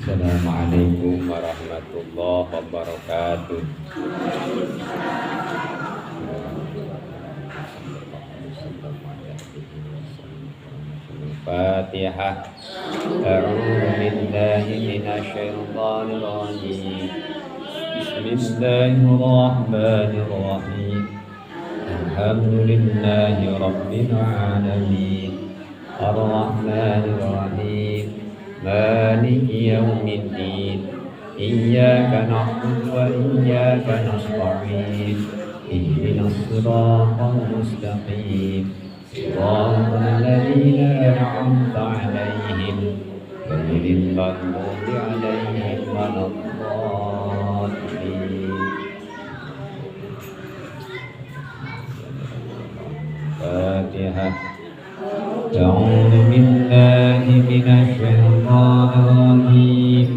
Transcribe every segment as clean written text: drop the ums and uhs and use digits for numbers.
Assalamualaikum warahmatullahi wabarakatuh. Fatihah. A'udzu billahi minasy syaithanir rajim. Bismillahirrahmanirrahim. Alhamdulillahi rabbil alamin. Ar-Rahmanir Rahim. Maliki yaumiddin. Iyyaka na'budu wa iyyaka nasta'in. Ihdinas siratal mustaqim. Shiratal ladzina an'amta 'alaihim ghairil maghdubi 'alaihim waladdallin. Fatihah. A'udzu billahi minasy syaithanir rajim.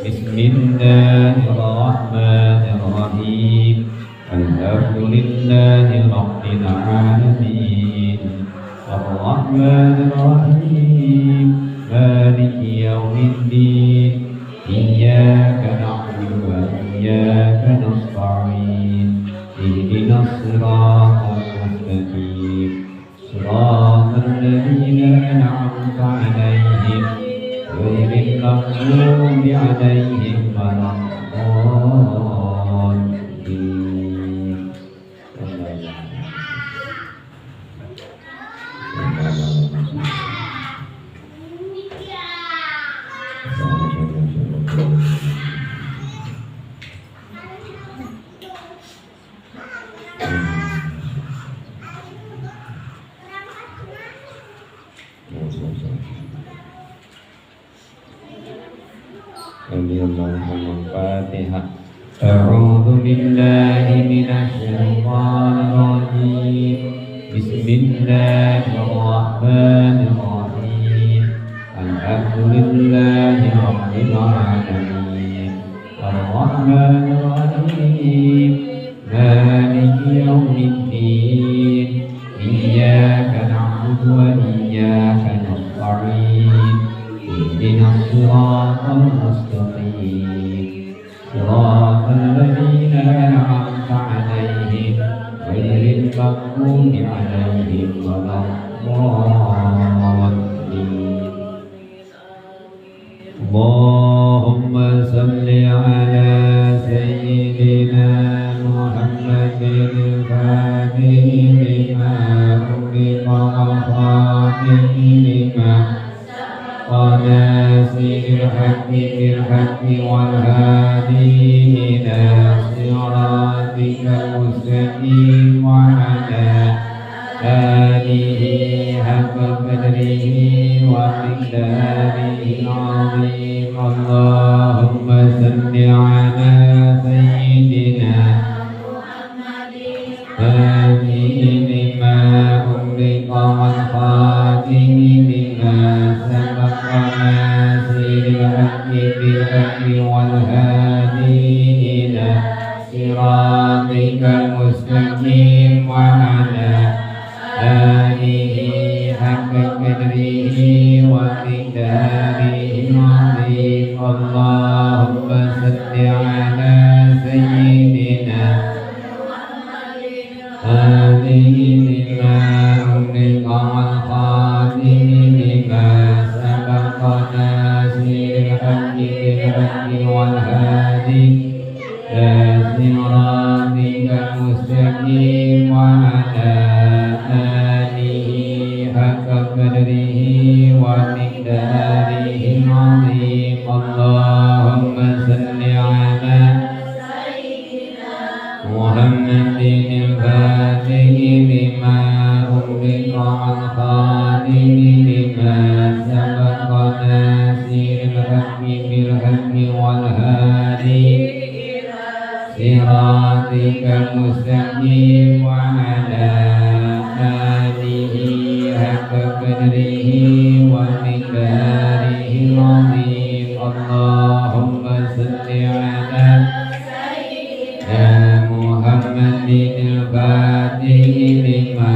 Bismillahirrahmanirrahim. Alhamdulillahi rabbil alamin. Ar-Rahmanir Rahim. Maliki yaumiddin. Iyyaka na'budu wa iyyaka nasta'in. Ihdinas siratal mustaqim. Shiratal ladzina an'amta 'alaihim ghairil maghdubi 'alaihim waladdallin. Al-Fatihah. A'udzu billahi minasy syaithanir rajim. Bismillahirrahmanirrahim. Alhamdulillahi rabbil alamin. Ar-Rahmanir Rahim. Maliki yaumiddin. Iyyaka na'budu wa iyyaka nasta'in. Ihdinas siratal mustaqim. Shiratal ladzina an'amta 'alaihim ghairil maghdubi 'alaihim waladdallin. Allahumma shalli 'ala sayyidina Muhammadin al-Fatih lima ughliqa wal khatimi lima Nasiril haqqi bil haqqi wal hadi ila siratikal mustaqim wa ala alihi haqqa qadrihi wa miqdarihi azim. Allahumma salli ala sayyidina Muhammadin lima ughliqa wal khatimi lima sabaqa nasiril haqqi bil haqqi wal hadi ila siratikal mustaqim wa ala alihi haqqa qadrihi wa miqdarihi azim. Allahumma salli ala sayyidina Muhammadin lima ughliqa wal khatimi lima sabaqa nasiril haqqi bil haqqi wal hadi ila siratikal mustaqim wa ala alihi haqqa qadrihi wa miqdarihi azim. Allahumma salli ala Muhammadin al-Fatih lima ughliqa wal khatimi lima sabaqa nasiril haqqi bil haqqi wal hadi siratikal mustaqim wa ala alihi haqqa qadrihi wa miqdarihi azim. Allahumma salli ala Muhammadin al-Fatih lima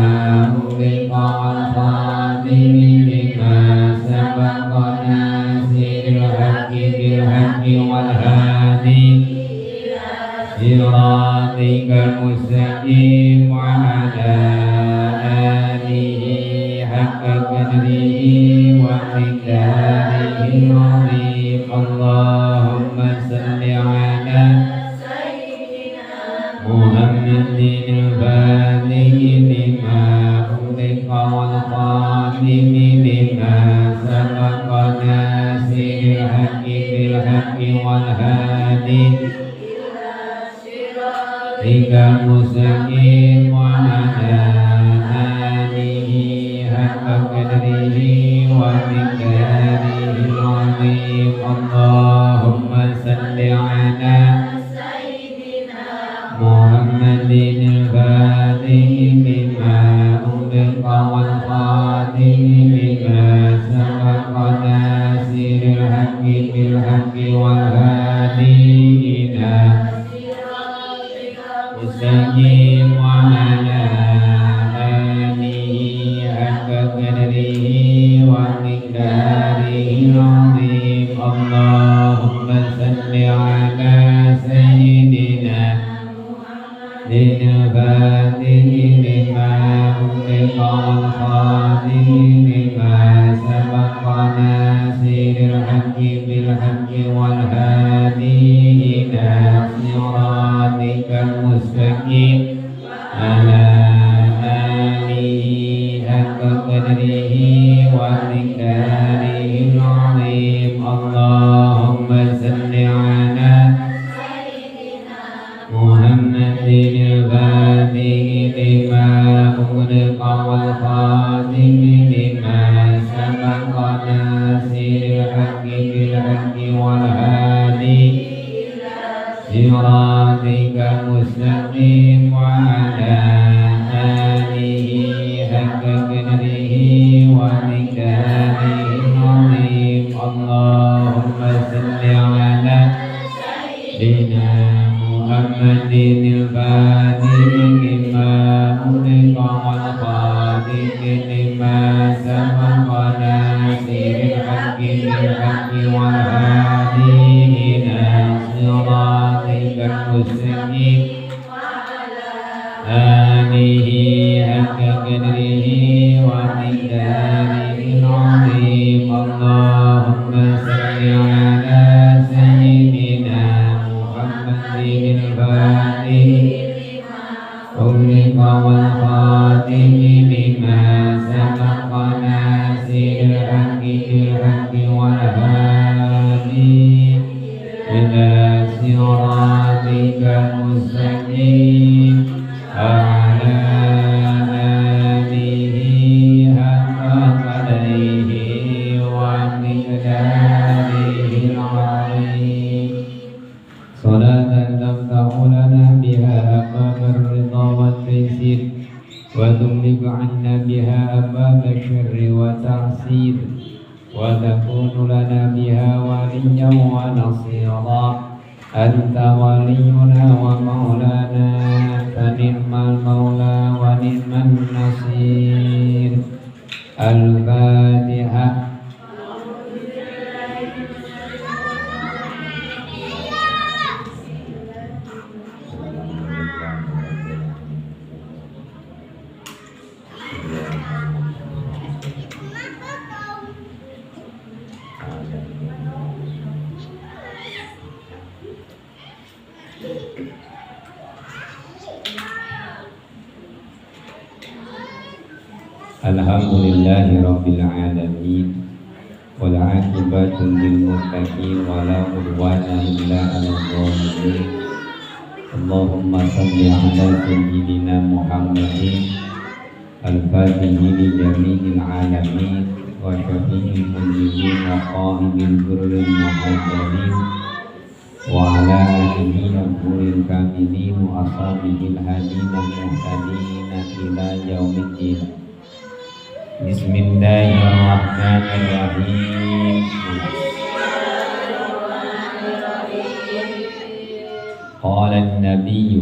ughliqa wal khatimi lima sabaqa nasiril haqqi بالحق والهادي صراطك المستقيم وعلى آله حق قدره ومقداره العظيم اللهم صل على محمد الفاتح لما أغلق والخاتم لما سبق ناصر الحق بالحق والهادي صراطك المستقيم وعلى آله حق قدره ومقداره العظيم اللهم صل على محمد الفاتح لما أغلق والخاتم لما سبق ناصر الحق بالحق والهادي إلى مستقيم وعلى آله حق قدره ومقداره العظيم اللهم صل على سيدنا الفاتح لما أغلق والخاتم لما سبق ناصر الحق بالحق والهادي إلى صراطك المستقيم على آله حق قدره ومقداره العظيم اللهم صل على محمد الفاتح لما أغلق والخاتم لما سبق ناصر الحق بالحق والهادي صراطك المستقيم وعلى آله حق قدره ومقداره العظيم اللهم صل على سيدنا محمد الفاتح لما أغلق والخاتم لما سبق ناصر الحق بالحق والهادي إلى صراطك المستقيم آله حق قدره ومقداره العظيم اللهم صل على سيدنا محمد الفاتح أغلق والخاتم لما سبق ناصر الحق بالحق والهادي إلى صراطك المستقيم وعلى آله حق قدره ومقداره العظيم صلاة تفتح لنا بها أبواب الرضا والتيسير وتغلق عنا بها أبواب الشر والتعسير وتكون لنا بها وليا ونصيرا أنت ولينا ومولانا فنعم المولى ونعم النصير الفاتحة Alhamdulillahi Rabbil Alamin wal aqibatu lil muttaqin wa la udwana illa 'alal zalimin. Allahumma shalli 'ala sayyidina Muhammadin al-fatihi li jami'il alamin wa syafi'il mujibin wa qa'imil ghurril muhajjalin wa 'ala alihi al-ghurril kamilin wa ashabihil hadin al-muhtadin ila yaumiddin. Bismillahirrahmanirrahim. Qala an-nabiyyu